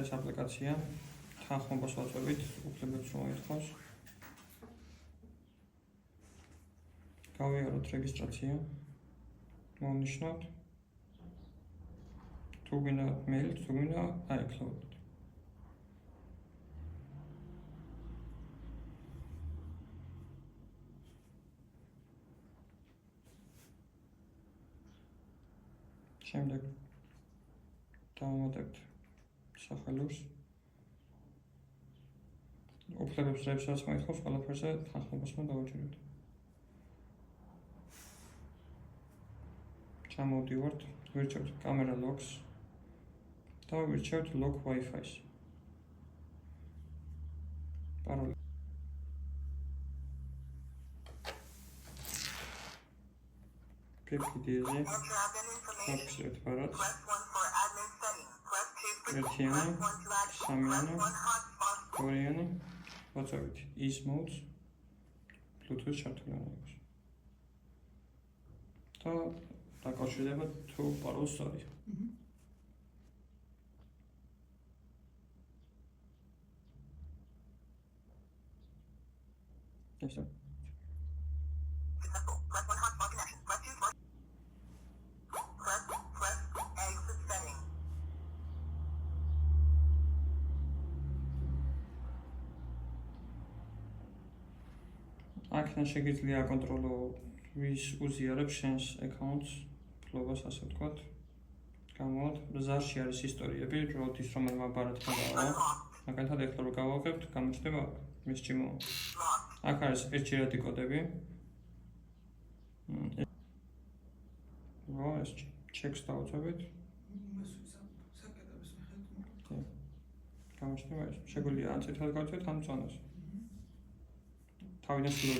ეს აპლიკაცია თანხმობას ვაწვევით, უფლებებს რომ მოითხოვს. გავიაროთ რეგისტრაცია. მოვნიშნოთ. თუ გინდა მეილით, თუ გინდა iCloud-ით. შემდეგ დავამატებთ სახელოს. უფლებებს რებსაც მოითხოვს, ყველაფერზე თანხმობას დავაჭიროთ. ჩამოვდივართ, ვირჩევთ კამერა logs და ვირჩევთ log Wi-Fi-ს. პაროლი. PPD-ზე ვაქცევთ პაროლს. ერთიანი, სამიანი, ორიანი, ვაწვევით is modes, Bluetooth ჩართული უნდა იყოს. და დაკავშირდება თუ პაროლს სწორია. ესე. აქედან შეგიძლია აკონტროლო ვის უზიარებს შენს აკაუნტს, ფლობას ასე ვთქვათ. გამოვად, ზარში არის ისტორიები, როდის რომელმა ბარათმა დაავა. მაგალითად ეხლა რო გავაღებთ, გამოჩნდება მის ჭიმო. აქ არის ერთჯერადი კოდები. ეს ჩეკს დავუწევით. გამოჩნდება ეს. შეგვიძლია ან წითელ გავწევთ, ან მწვანეს. თავიდან სულ